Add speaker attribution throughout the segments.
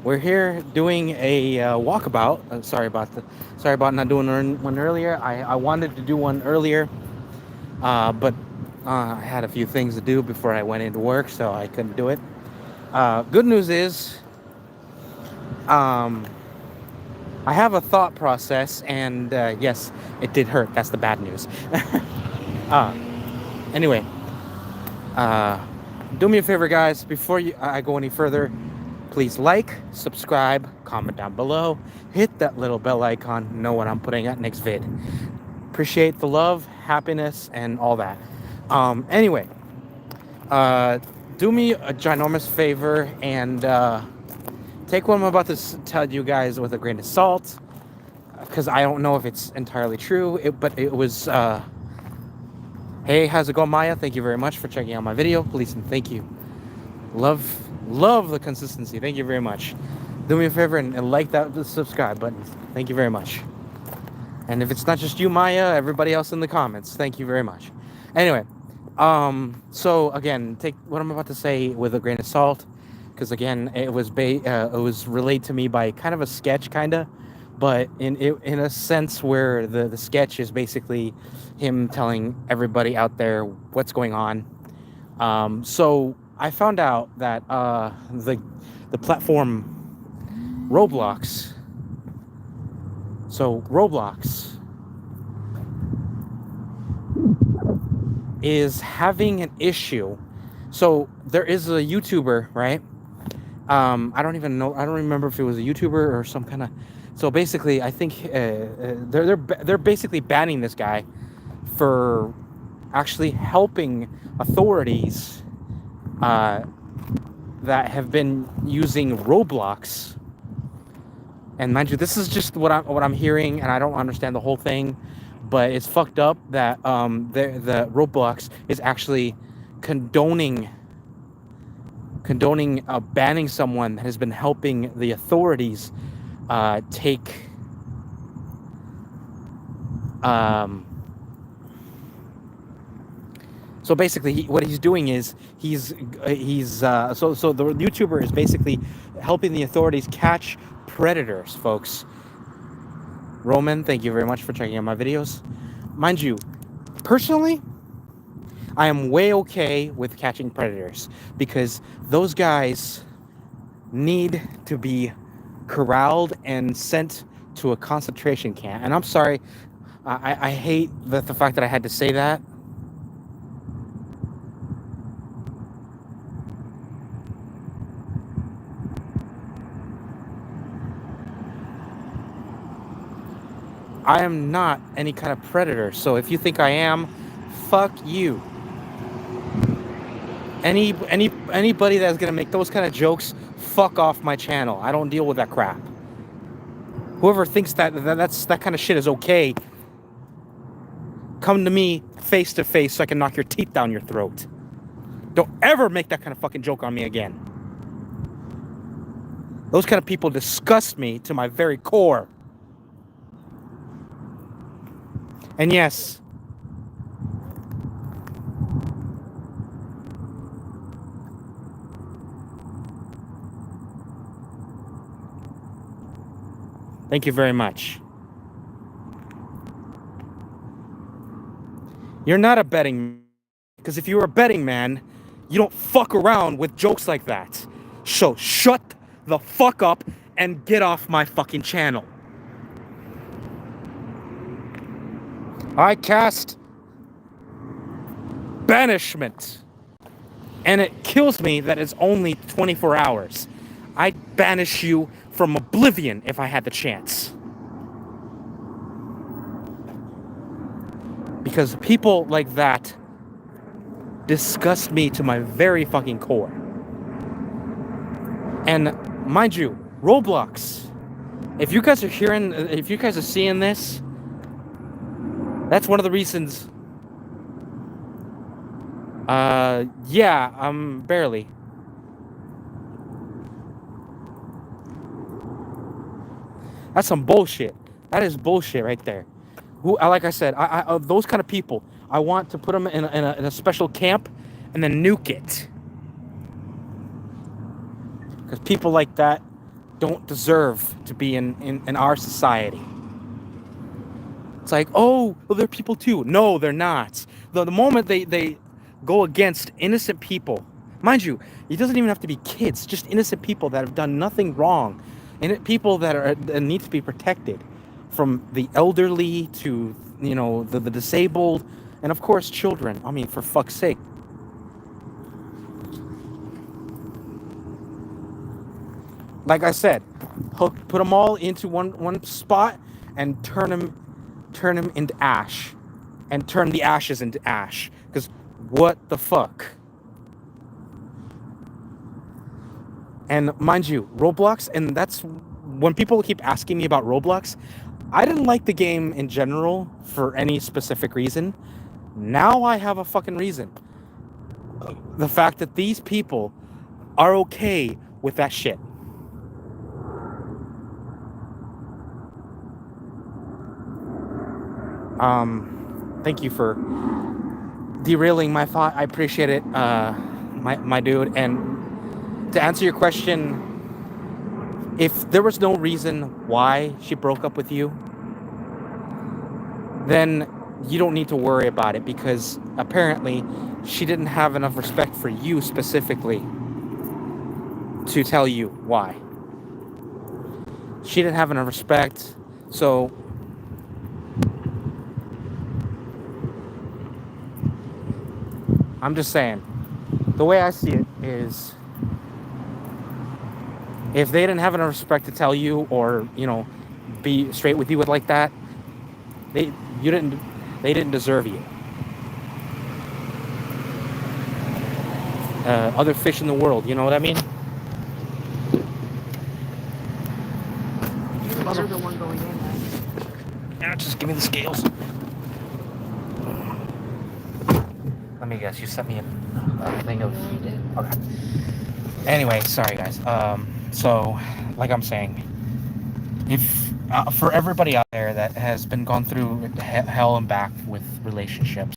Speaker 1: We're here doing a walkabout. Sorry about not doing one earlier. I wanted to do one earlier, but I had a few things to do before I went into work, so I couldn't do it. Good news is, um, I have a thought process, and yes, it did hurt. That's the bad news. uh, anyway, uh, do me a favor, guys. Before I go any further, please like, subscribe, comment down below, hit that little bell icon, know when I'm putting out next vid. Appreciate the love, happiness, and all that. Anyway, uh, do me a ginormous favor and take what I'm about to tell you guys with a grain of salt, because I don't know if it's entirely true, but it was, hey, how's it going, Maya? Thank you very much for checking out my video. Please and thank you. Love the consistency. Thank you very much. Do me a favor and like that subscribe button. Thank you very much. And if it's not just you, Maya, everybody else in the comments, thank you very much. Anyway, so again, take what I'm about to say with a grain of salt, because again, it was relayed to me by kind of a sketch, but in a sense where the sketch is basically him telling everybody out there what's going on. So I found out that the platform Roblox. So Roblox is having an issue. So there is a YouTuber, right? I don't even know. I don't remember if it was a YouTuber or some kind of. So basically, I think they're basically banning this guy for actually helping authorities that have been using Roblox. And mind you, this is just what I'm hearing, and I don't understand the whole thing, but it's fucked up that the Roblox is actually condoning banning someone that has been helping the authorities take so basically what he's doing is he's so the YouTuber is basically helping the authorities catch predators, folks. Roman, thank you very much for checking out my videos. Mind you, personally, I am way okay with catching predators, because those guys need to be corralled and sent to a concentration camp. And I'm sorry, I hate the fact that I had to say that. I am not any kind of predator, so if you think I am, fuck you. Anybody that's gonna make those kind of jokes, fuck off my channel. I don't deal with that crap. Whoever thinks that kind of shit is okay, come to me face to face so I can knock your teeth down your throat. Don't ever make that kind of fucking joke on me again. Those kind of people disgust me to my very core. And yes, thank you very much. You're not a betting man, because if you were a betting man, you don't fuck around with jokes like that. So shut the fuck up and get off my fucking channel. I cast banishment, and it kills me that it's only 24 hours. I'd banish you from oblivion if I had the chance. Because people like that disgust me to my very fucking core. And mind you, Roblox, if you guys are seeing this, that's one of the reasons. Yeah, barely. That's some bullshit. That is bullshit right there. Like I said, I those kind of people, I want to put them in a special camp and then nuke it. Because people like that don't deserve to be in our society. It's like, oh, well, they're people too. No, they're not. The moment they go against innocent people, mind you, it doesn't even have to be kids, just innocent people that have done nothing wrong, and people that need to be protected, from the elderly to, you know, the disabled, and of course children. I mean, for fuck's sake. Like I said, put them all into one spot and turn them into ash, and turn the ashes into ash. Because what the fuck? And mind you, Roblox, and that's when people keep asking me about Roblox, I didn't like the game in general for any specific reason. Now I have a fucking reason. The fact that these people are okay with that shit. Thank you for derailing my thought. I appreciate it, my dude. And to answer your question, if there was no reason why she broke up with you, then you don't need to worry about it, because apparently she didn't have enough respect for you specifically to tell you why. She didn't have enough respect, so I'm just saying, the way I see it is, if they didn't have enough respect to tell you, or, you know, be straight with you with like that, they didn't deserve you. Other fish in the world, you know what I mean?
Speaker 2: You're the one going in, right?
Speaker 1: Yeah, just give me the scales. Let me guess, you sent me a thing of...
Speaker 2: Yeah, I did.
Speaker 1: Okay. Anyway, sorry guys. So, like I'm saying, if for everybody out there that has been gone through hell and back with relationships,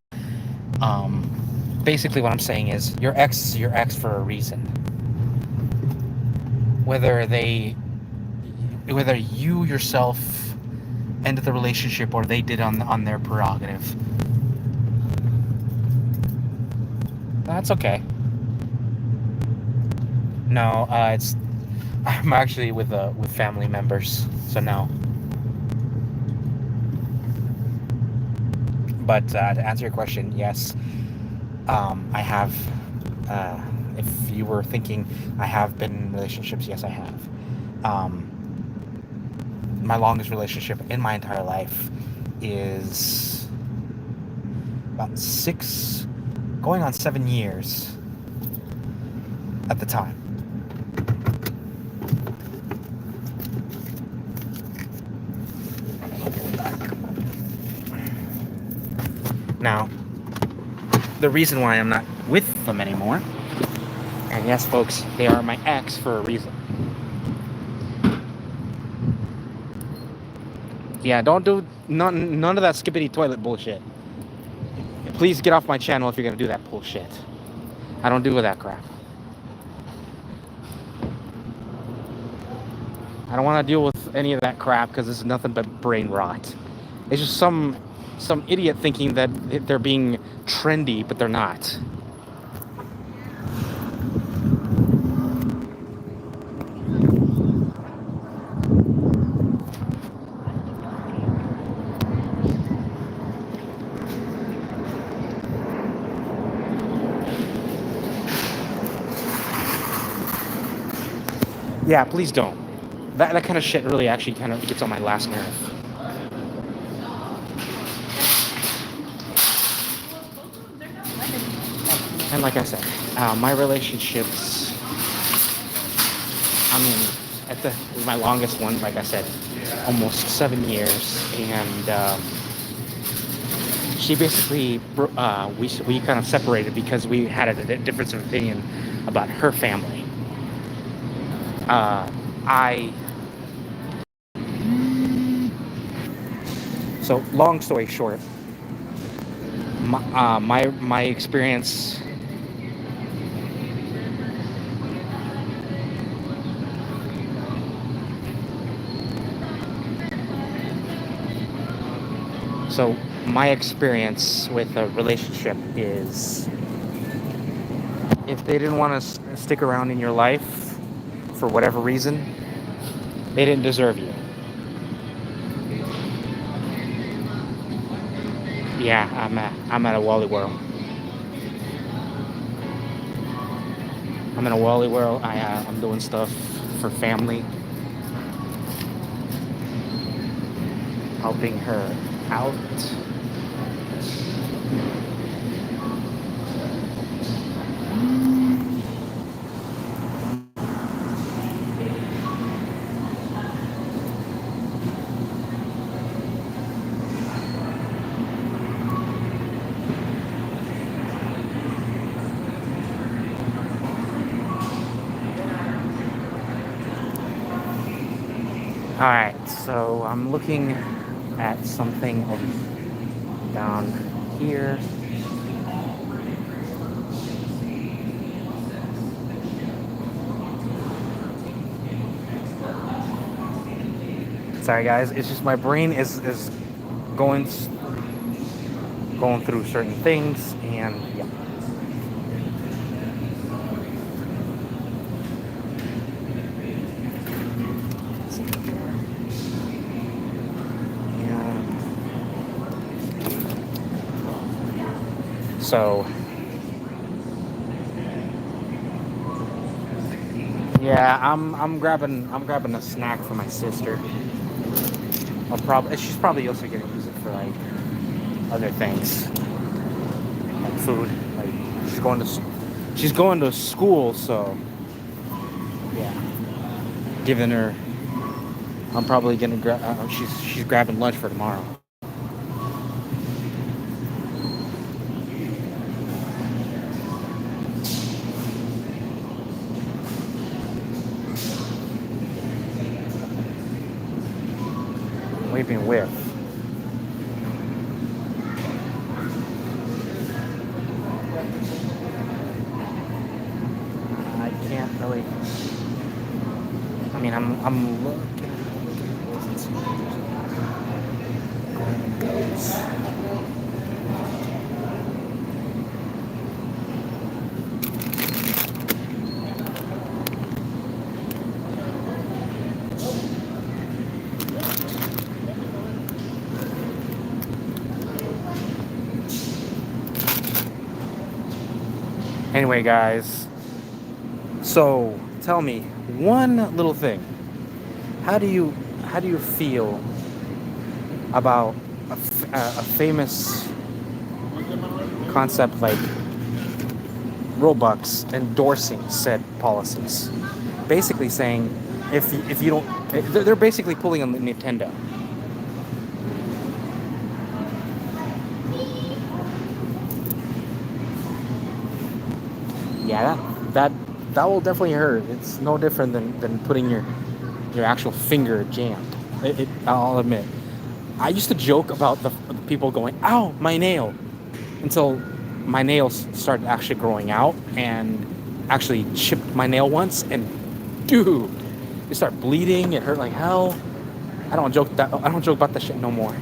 Speaker 1: basically what I'm saying is, your ex is your ex for a reason. Whether you yourself ended the relationship or they did on their prerogative, that's okay. No, I'm actually with family members, so no. But to answer your question, yes, I have. If you were thinking, I have been in relationships. Yes, I have. My longest relationship in my entire life is about 6, going on 7 years at the time. Now, the reason why I'm not with them anymore, and yes, folks, they are my ex for a reason. Yeah, don't do none of that skippity toilet bullshit. Please get off my channel if you're gonna do that bullshit. I don't do that crap. I don't want to deal with any of that crap, because it's nothing but brain rot. It's just some idiot thinking that they're being trendy, but they're not. Yeah, please don't. That kind of shit really actually kind of gets on my last nerve. And like I said, my relationships, I mean, my longest one, like I said, almost 7 years. And she basically, we kind of separated because we had a difference of opinion about her family. So long story short, my experience. So my experience with a relationship is if they didn't want to stick around in your life for whatever reason, they didn't deserve you. Yeah, I'm at a Wally World. I'm in a Wally World. I'm doing stuff for family, helping her out. All right, so I'm looking at something down here. Sorry, guys. It's just my brain is going going through certain things, and yeah. So yeah, I'm grabbing a snack for my sister. She's probably also gonna use it for like other things, like food. Like she's going to school, so yeah. Giving her, I'm probably gonna grab. She's grabbing lunch for tomorrow. Weeping with. I can't really. I mean, I'm looking. Anyway, guys. So tell me one little thing. How do you feel about a famous concept like Robux endorsing said policies? Basically saying if you don't, they're basically pulling on Nintendo. Yeah, that will definitely hurt. It's no different than putting your actual finger jammed. I'll admit. I used to joke about the people going, "Ow, my nail," until my nails started actually growing out and actually chipped my nail once, and dude, it started bleeding. It hurt like hell. I don't joke about that shit no more.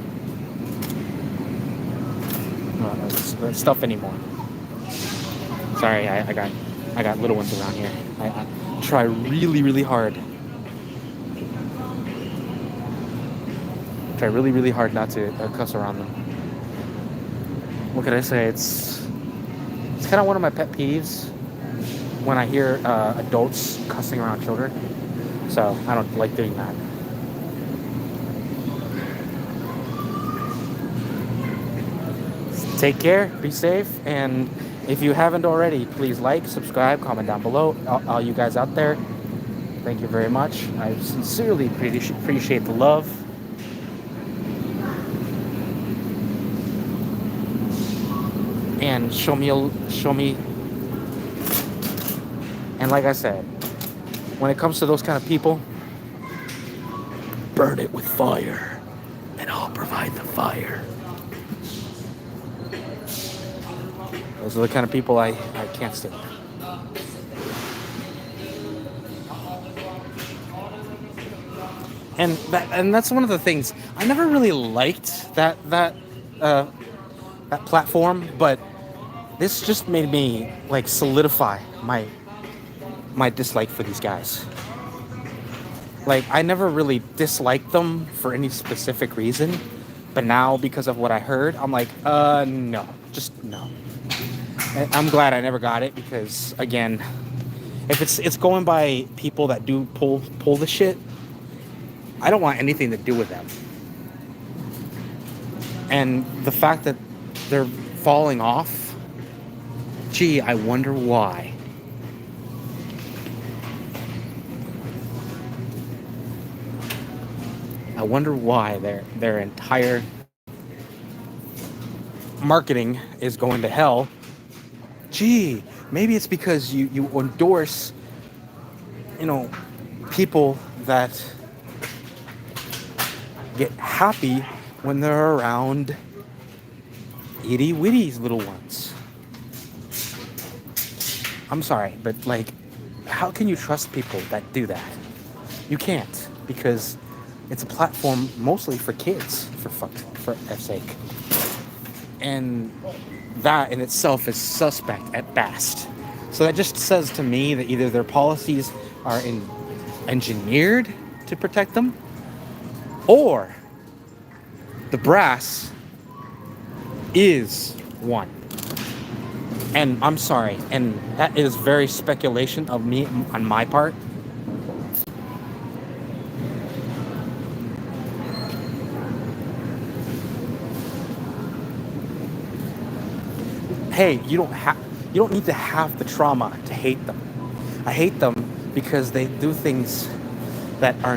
Speaker 1: Stuff anymore. Sorry, I got little ones around here. I try really hard. Try really hard not to cuss around them. What could I say? It's kind of one of my pet peeves when I hear adults cussing around children. So I don't like doing that. Take care, be safe, and if you haven't already, please like, subscribe, comment down below. All you guys out there, thank you very much. I sincerely appreciate the love. And show me, and like I said, when it comes to those kind of people, burn it with fire, and I'll provide the fire. Those are the kind of people I can't stand. And that's one of the things I never really liked that uh, that platform, but this just made me like solidify my dislike for these guys. Like, I never really disliked them for any specific reason, but now because of what I heard, I'm like, no, just no. I'm glad I never got it because, again, if it's going by people that do pull the shit, I don't want anything to do with them. And the fact that they're falling off, gee, I wonder why. I wonder why their entire marketing is going to hell. Gee, maybe it's because you endorse, people that get happy when they're around itty witty little ones. I'm sorry, but like, how can you trust people that do that? You can't, because it's a platform mostly for kids, for F's sake. And that in itself is suspect at best. So that just says to me that either their policies are engineered to protect them, or the brass is one. And I'm sorry, and that is very speculation of me on my part. Hey, you don't need to have the trauma to hate them. I hate them because they do things that are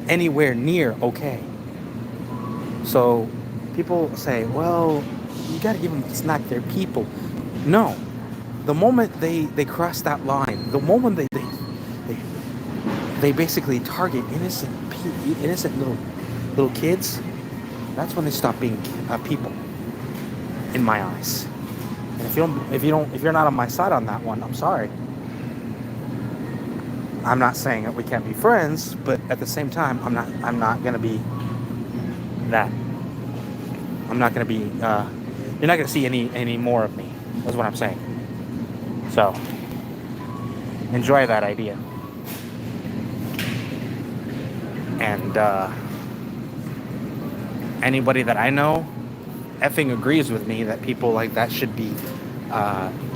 Speaker 1: anywhere near okay. So people say, well, you gotta give them, it's not their people. No, the moment they cross that line, the moment they basically target innocent little kids, that's when they stop being people in my eyes. And if you're not on my side on that one, I'm sorry. I'm not saying that we can't be friends, but at the same time, I'm not gonna be that. I'm not gonna be. You're not gonna see any more of me. That's what I'm saying. So enjoy that idea. And anybody that I know effing agrees with me that people like that should be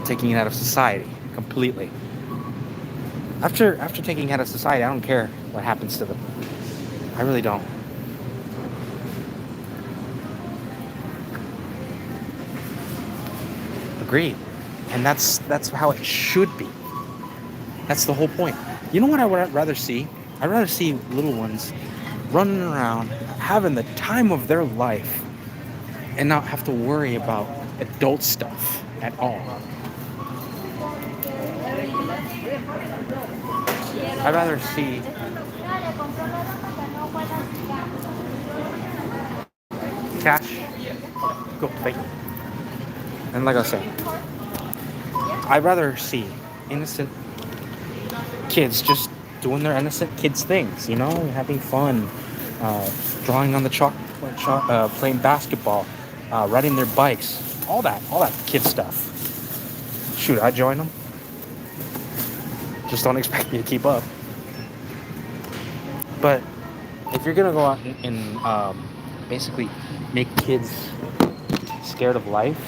Speaker 1: taking it out of society completely. After taking it out of society, I don't care what happens to them. I really don't. Agreed. And that's how it should be. That's the whole point. You know what I would rather see? I'd rather see little ones running around, having the time of their life, and not have to worry about adult stuff at all. I'd rather see cash. Go, thank you. And like I said, I'd rather see innocent kids just doing their innocent kids things, having fun, drawing on the chalk, playing basketball, riding their bikes, all that kid stuff. Shoot, I'd join them. Just don't expect me to keep up. But if you're gonna go out and basically make kids scared of life,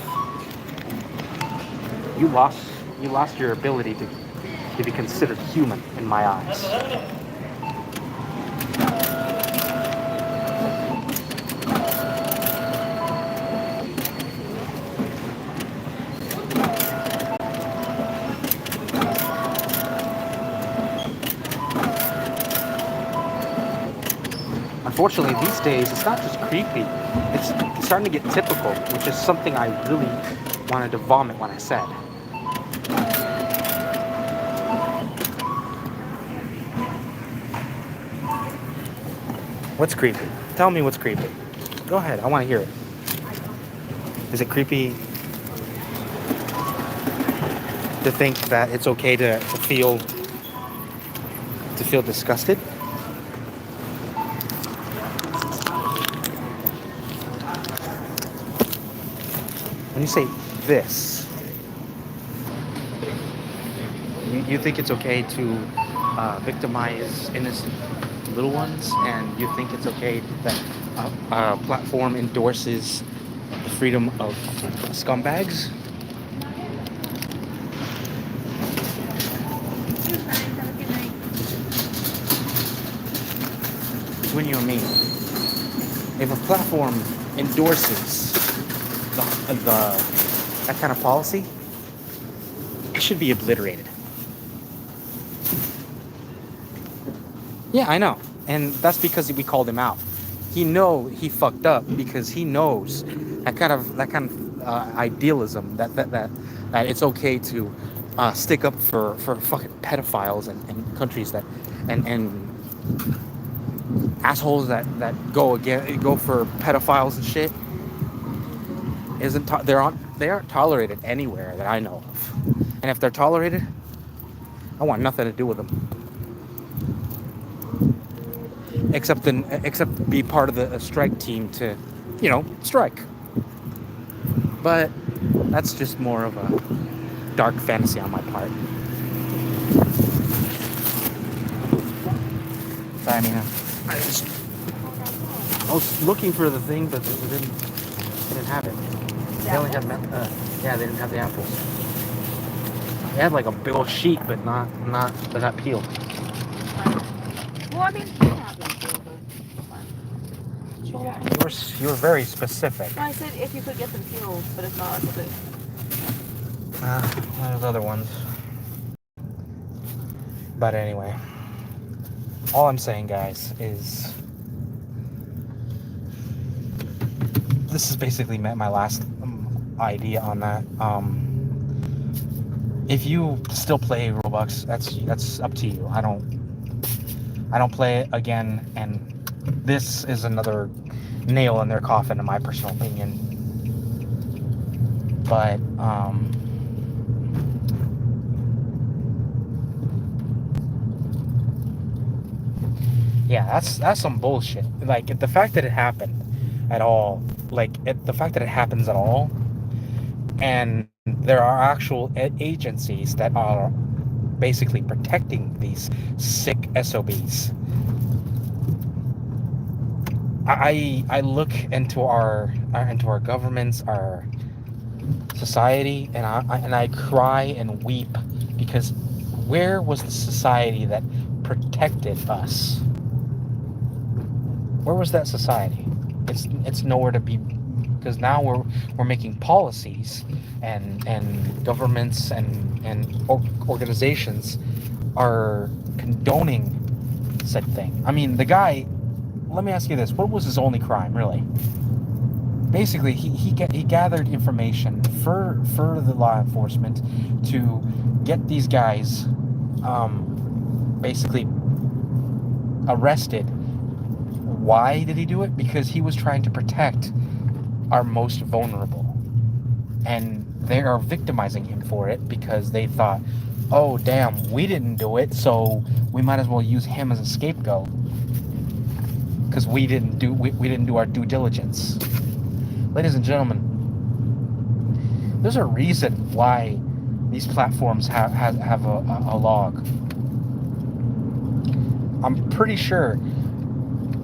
Speaker 1: you lost your ability to be considered human in my eyes. Unfortunately, these days, it's not just creepy, it's starting to get typical, which is something I really wanted to vomit when I said. What's creepy? Tell me what's creepy. Go ahead, I want to hear it. Is it creepy to think that it's okay to feel disgusted? you say this, you think it's okay to victimize innocent little ones, and you think it's okay that a platform endorses the freedom of scumbags? Between you and me, if a platform endorses that kind of policy, it should be obliterated. Yeah, I know. And that's because we called him out. He fucked up because he knows that kind of idealism that it's okay to stick up for fucking pedophiles and countries that and assholes that go for pedophiles and shit they aren't tolerated anywhere that I know of. And if they're tolerated, I want nothing to do with them. Except be part of the strike team to, strike. But that's just more of a dark fantasy on my part. I mean, I was looking for the thing, but they didn't have it. They only had they didn't have the apples. They had like a big old sheet, but not peeled.
Speaker 2: Well, I mean, you have them peeled, but
Speaker 1: You were very specific.
Speaker 2: no, I said if you could get them peeled, but if not, it's
Speaker 1: There's other ones. But anyway, all I'm saying, guys, is this is basically my last idea on that. If you still play Roblox, that's up to you. I don't play it again, and this is another nail in their coffin, in my personal opinion. But yeah, that's some bullshit. Like, the fact that it happened at all, the fact that it happens at all, and there are actual agencies that are basically protecting these sick SOBs. I look into our governments, our society, and I cry and weep, because where was the society that protected us? Where was that society? It's nowhere to be, because now we're making policies, and governments and organizations are condoning said thing. I mean, the guy. Let me ask you this: what was his only crime, really? Basically, he gathered information for the law enforcement to get these guys, basically arrested. Why did he do it? Because he was trying to protect our most vulnerable, and they are victimizing him for it because they thought, oh damn, we didn't do it, so we might as well use him as a scapegoat because we didn't do our due diligence. Ladies and gentlemen, there's a reason why these platforms have a log. I'm pretty sure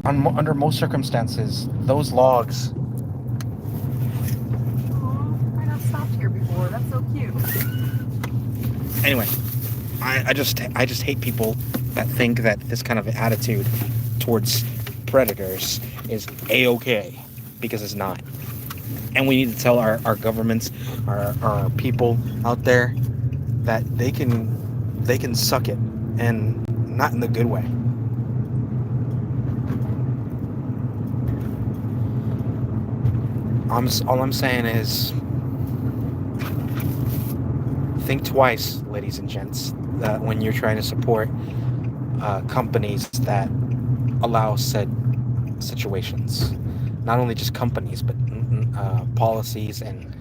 Speaker 1: under most circumstances, those logs.
Speaker 2: I got stopped here before. That's so cute.
Speaker 1: Anyway, I just hate people that think that this kind of attitude towards predators is a-okay, because it's not. And we need to tell our governments, our people out there, that they can suck it, and not in the good way. All I'm saying is, think twice, ladies and gents, when you're trying to support companies that allow said situations. Not only just companies, but policies. And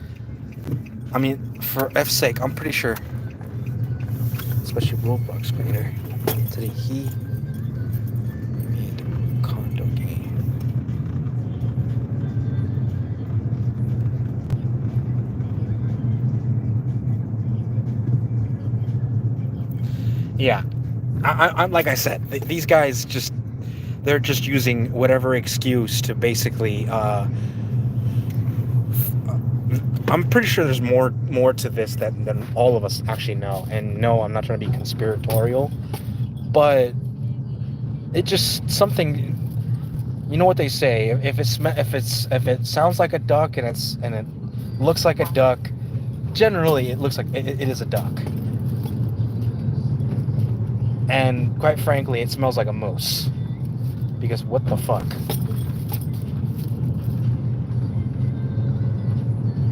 Speaker 1: I mean, for F's sake, I'm pretty sure, especially Roblox creator, today he made condo game. Yeah, I'm like I said, these guys just they're just using whatever excuse to basically. I'm pretty sure there's more to this than all of us actually know. And no, I'm not trying to be conspiratorial, but it just something. You know what they say? If it sounds like a duck and it looks like a duck, generally it looks like it is a duck. And quite frankly, it smells like a moose. Because what the fuck?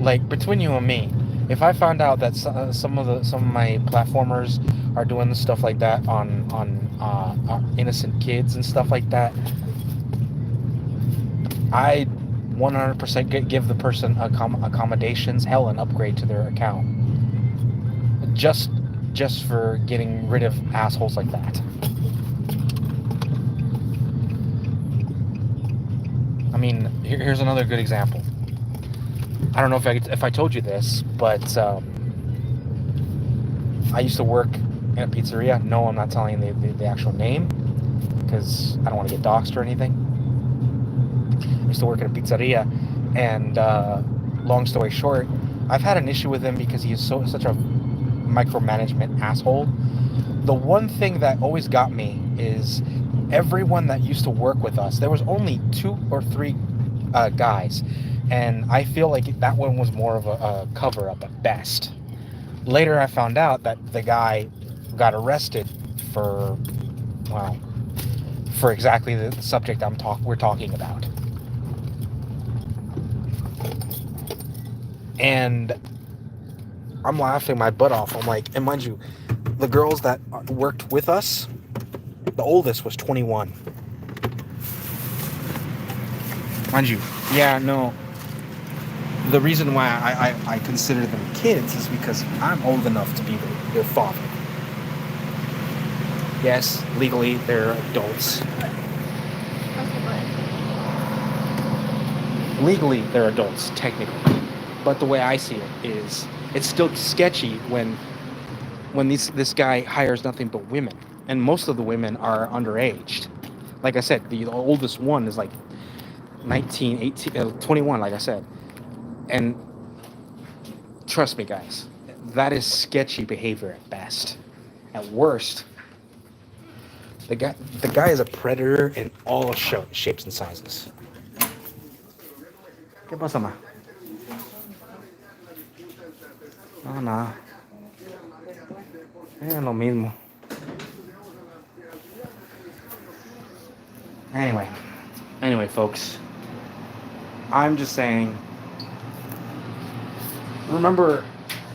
Speaker 1: Like between you and me, if I found out that some of my platformers are doing stuff like that on innocent kids and stuff like that, I 100% give the person accommodations, hell, an upgrade to their account, just for getting rid of assholes like that. I mean, here's another good example. I don't know if I told you this, but I used to work in a pizzeria. No, I'm not telling you the actual name because I don't want to get doxxed or anything. I used to work in a pizzeria, and long story short, I've had an issue with him because he is such a micromanagement asshole. The one thing that always got me is everyone that used to work with us, there was only 2 or 3 guys, and I feel like that one was more of a cover-up at best. Later I found out that the guy got arrested for, well, for exactly the subject we're talking about. And I'm laughing my butt off. I'm like, and mind you, the girls that worked with us, the oldest was 21. Mind you, yeah, no. The reason why I consider them kids is because I'm old enough to be their father. Yes, legally they're adults. Legally they're adults, technically. But the way I see it is, it's still sketchy when this guy hires nothing but women, and most of the women are underaged. Like I said, the oldest one is like 19, 18, 21, like I said. And trust me, guys, that is sketchy behavior at best. At worst, the guy is a predator in all shapes and sizes. ¿Qué pasa, ma? No, nada. Es lo mismo. Anyway, folks, I'm just saying. Remember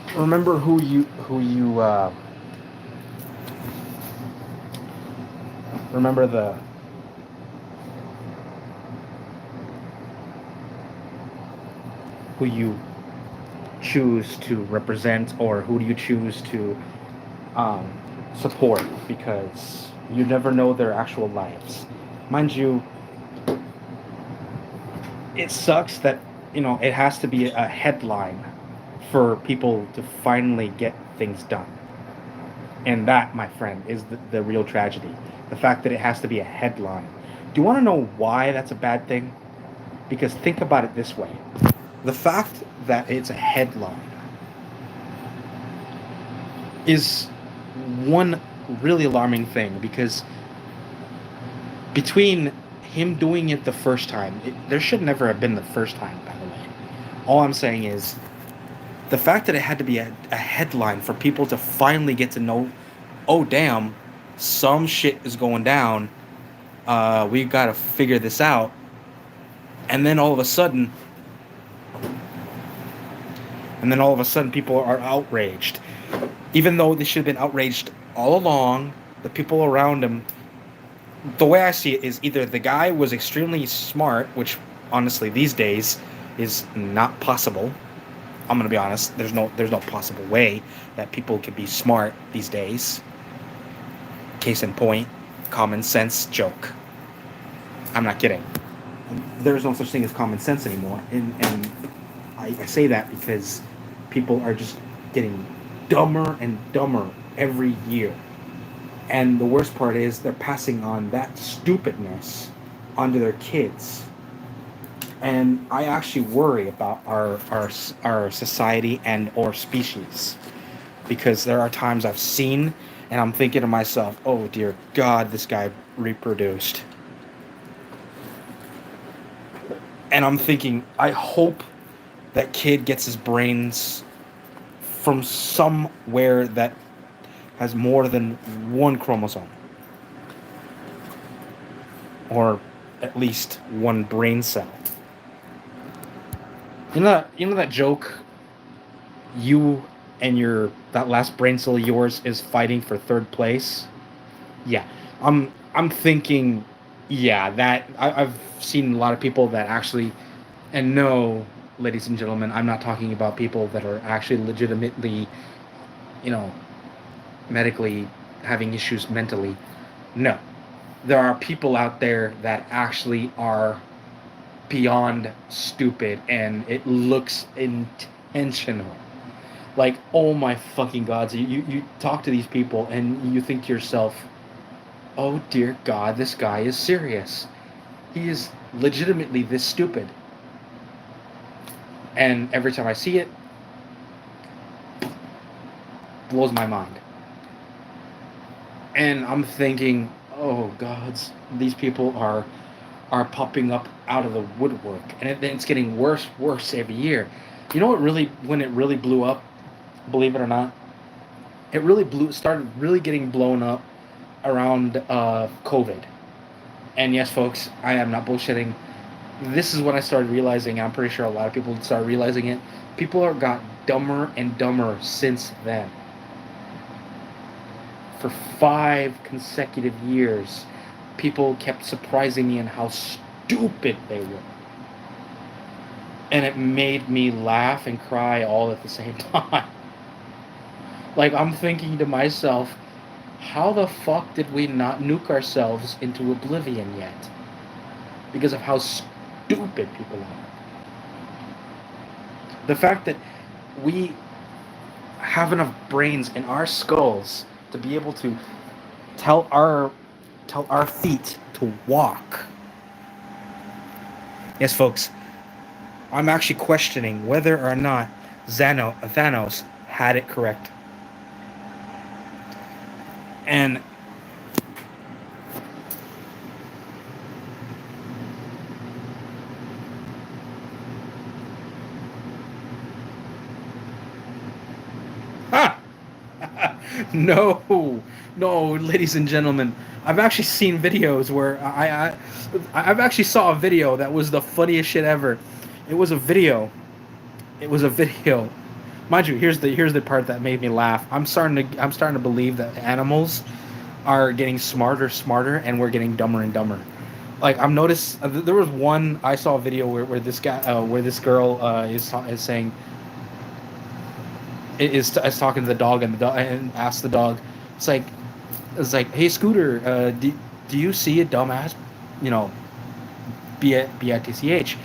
Speaker 1: who you remember who you choose to represent, or who do you choose to support, because you never know their actual lives. Mind you, it sucks that it has to be a headline for people to finally get things done. And that, my friend, is the real tragedy. The fact that it has to be a headline. Do you want to know why that's a bad thing? Because think about it this way. The fact that it's a headline is one really alarming thing, because between him doing it the first time, there should never have been the first time, by the way. All I'm saying is the fact that it had to be a headline for people to finally get to know, oh damn, some shit is going down, we gotta figure this out. And then all of a sudden people are outraged, even though they should have been outraged all along. The people around him, the way I see it is, either the guy was extremely smart, which honestly these days is not possible. I'm gonna be honest. There's no possible way that people can be smart these days. Case in point, common sense joke. I'm not kidding. There's no such thing as common sense anymore, and I say that because people are just getting dumber and dumber every year. And the worst part is they're passing on that stupidness onto their kids. And I actually worry about our society and our species, because there are times I've seen and I'm thinking to myself, oh dear God, this guy reproduced. And I'm thinking, I hope that kid gets his brains from somewhere that has more than one chromosome, or at least one brain cell. You know that joke, you and your that last brain cell of yours is fighting for third place? Yeah. I'm thinking, yeah, I've seen a lot of people that actually, and no, ladies and gentlemen, I'm not talking about people that are actually legitimately, you know, medically having issues mentally. No. There are people out there that actually are beyond stupid, and it looks intentional. Like, oh my fucking god. So you talk to these people and you think to yourself, oh dear God, this guy is serious. He is legitimately this stupid. And every time I see it, blows my mind. And I'm thinking, oh gods, these people are popping up out of the woodwork, and it's getting worse every year. You know what really, when it really blew up, believe it or not, it really started really getting blown up around COVID. And yes, folks, I am not bullshitting. This is when I started realizing, and I'm pretty sure a lot of people started realizing it. People are got dumber and dumber since then. For 5 consecutive years, people kept surprising me in how stupid they were. And it made me laugh and cry all at the same time. Like, I'm thinking to myself, how the fuck did we not nuke ourselves into oblivion yet? Because of how stupid people are. The fact that we have enough brains in our skulls to be able to tell our feet to walk. Yes, folks, I'm actually questioning whether or not Thanos had it correct. And ah, no, no, ladies and gentlemen, I've actually seen videos where I've actually saw a video that was the funniest shit ever. It was a video. It was a video. Mind you, here's the part that made me laugh. I'm starting to believe that animals are getting smarter, and we're getting dumber and dumber. Like, I've noticed, there was one, I saw a video where this guy, where this girl is saying, is talking to the dog, and the dog, and asks the dog, it's like, hey Scooter, do you see a dumbass, you know, bitch,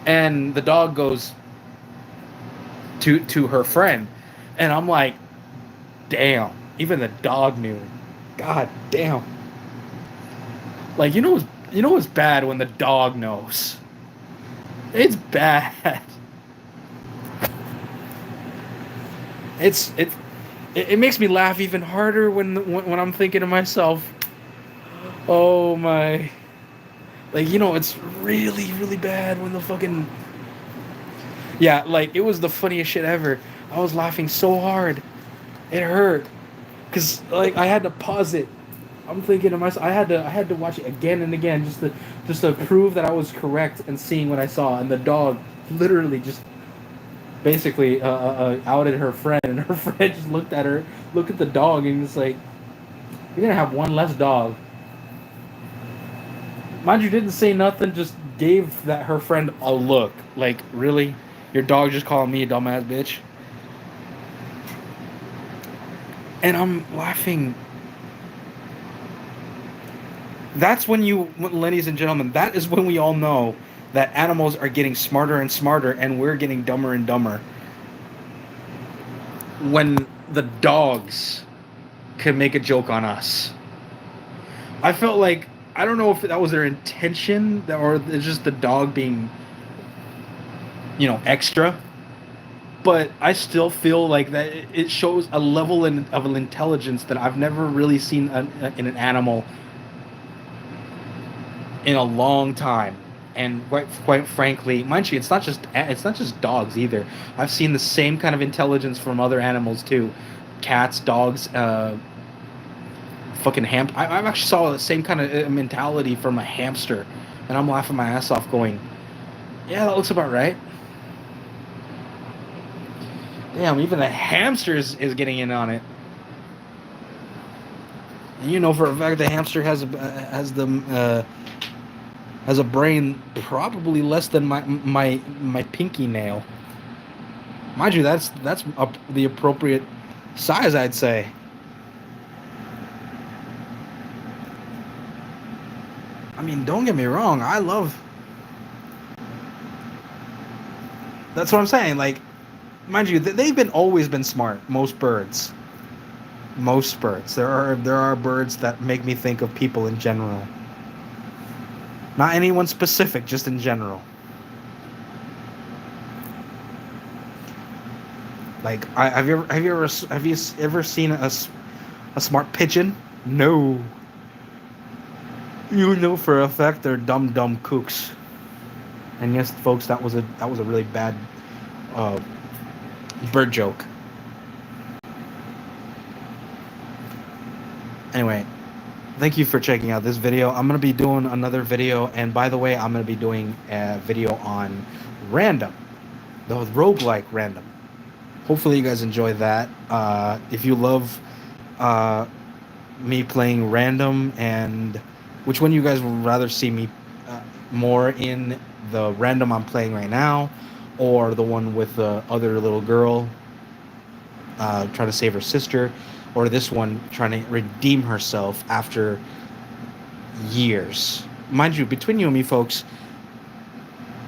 Speaker 1: and the dog goes to her friend, and I'm like, damn, even the dog knew. God damn. Like, you know what's bad when the dog knows. It's bad. It's it makes me laugh even harder when I'm thinking to myself, oh my, like, it's really bad when the fucking, yeah, like, it was the funniest shit ever. I was laughing so hard, it hurt, cause like I had to pause it. I'm thinking to myself, I had to watch it again and again just to prove that I was correct and seeing what I saw. And the dog literally just basically outed her friend, and her friend just looked at the dog, and was like, "You're gonna have one less dog." Mind you, didn't say nothing, just gave her friend a look, like, really, your dog just calling me a dumbass bitch, and I'm laughing. That's ladies and gentlemen, that is when we all know that animals are getting smarter and smarter, and we're getting dumber and dumber. When the dogs could make a joke on us. I felt like, I don't know if that was their intention or it's just the dog being, extra. But I still feel like that it shows a level of an intelligence that I've never really seen in an animal in a long time. And quite frankly, mind you, it's not just dogs either. I've seen the same kind of intelligence from other animals too, cats, dogs, fucking I actually saw the same kind of mentality from a hamster, and I'm laughing my ass off, going, "Yeah, that looks about right." Damn, even the hamster is getting in on it. And you know for a fact the hamster has a brain probably less than my pinky nail. Mind you, that's the appropriate size, I'd say. I mean, don't get me wrong. I love. That's what I'm saying. Like, mind you, they've always been smart. Most birds. Most birds. There are birds that make me think of people in general. Not anyone specific, just in general. Like, have you ever seen a smart pigeon? No. You know for a fact they're dumb kooks. And yes, folks, that was a really bad uh, bird joke. Anyway, thank you for checking out this video. I'm gonna be doing another video, and by the way, I'm gonna be doing a video on random, the roguelike random. Hopefully, you guys enjoy that. If you love me playing random, and which one you guys would rather see me more in, the random I'm playing right now, or the one with the other little girl trying to save her sister, or this one trying to redeem herself after years. Mind you, between you and me, folks,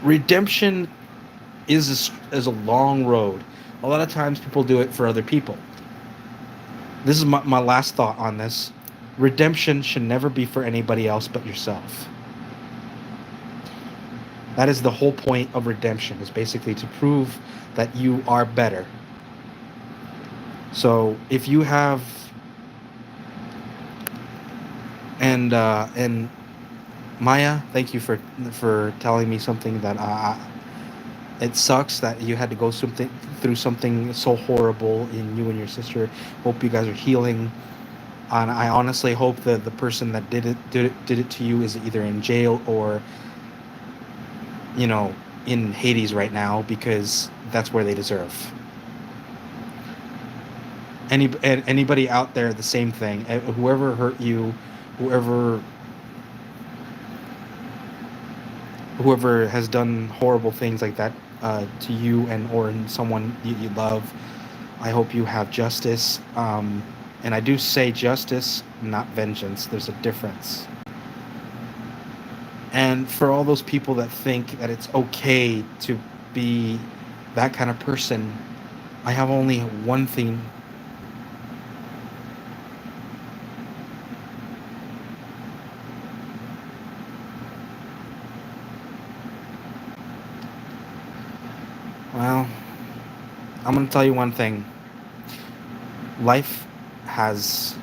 Speaker 1: redemption is a long road. A lot of times people do it for other people. This is my last thought on this. Redemption should never be for anybody else but yourself. That is the whole point of redemption, is basically to prove that you are better. So if you have, and Maya, thank you for telling me something that it sucks that you had to go through something so horrible in you and your sister. Hope you guys are healing. And I honestly hope that the person that did it to you is either in jail or, in Hades right now, because that's where they deserve. Anybody out there, the same thing. Whoever hurt you, whoever has done horrible things like that to you or in someone you love, I hope you have justice. And I do say justice, not vengeance. There's a difference. And for all those people that think that it's okay to be that kind of person, I have only one thing. Well, I'm going to tell you one thing. Life has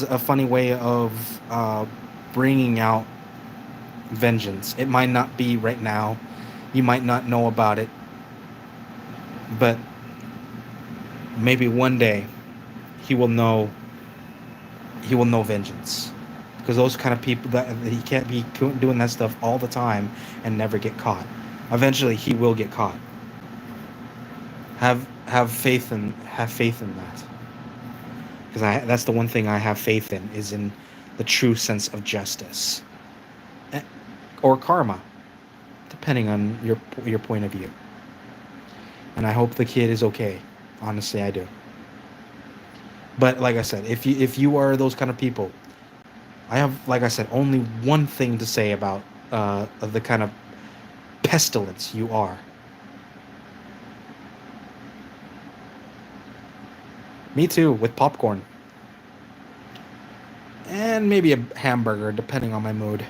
Speaker 1: a funny way of bringing out vengeance. It might not be right now. You might not know about it. But maybe one day he will know vengeance. Because those kind of people, that he can't be doing that stuff all the time and never get caught. Eventually he will get caught. Have faith in that. Because that's the one thing I have faith in, is in the true sense of justice or karma, depending on your point of view. And I hope the kid is okay. Honestly, I do. But like I said, if you are those kind of people, I have, like I said, only one thing to say about the kind of pestilence you are. Me too, with popcorn. And maybe a hamburger, depending on my mood.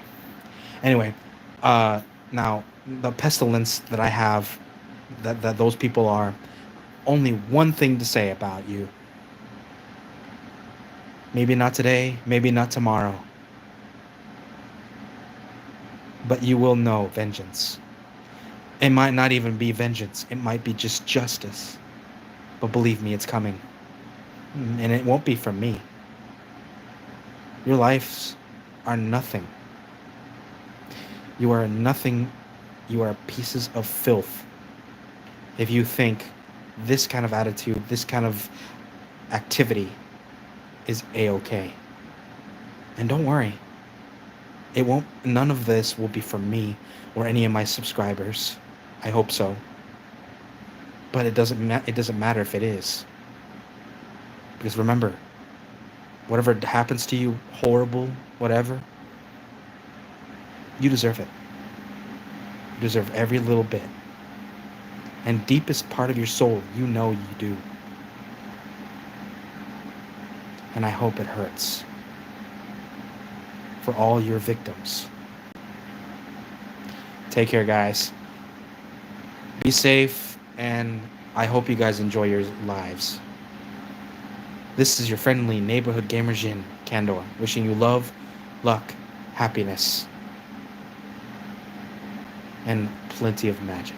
Speaker 1: Anyway, uh, now, the pestilence that I have, that those people are, only one thing to say about you. Maybe not today, maybe not tomorrow. But you will know vengeance. It might not even be vengeance, it might be just justice. But believe me, it's coming. And it won't be from me. Your lives are nothing. You are nothing. You are pieces of filth. If you think this kind of attitude, this kind of activity is a-okay. And don't worry. None of this will be from me or any of my subscribers. I hope so. But it doesn't matter if it is. Because remember, whatever happens to you, horrible, whatever, you deserve it. You deserve every little bit. And deepest part of your soul, you know you do. And I hope it hurts for all your victims. Take care, guys. Be safe, and I hope you guys enjoy your lives. This is your friendly neighborhood gamer GAMERDJINN, Candor, wishing you love, luck, happiness, and plenty of magic.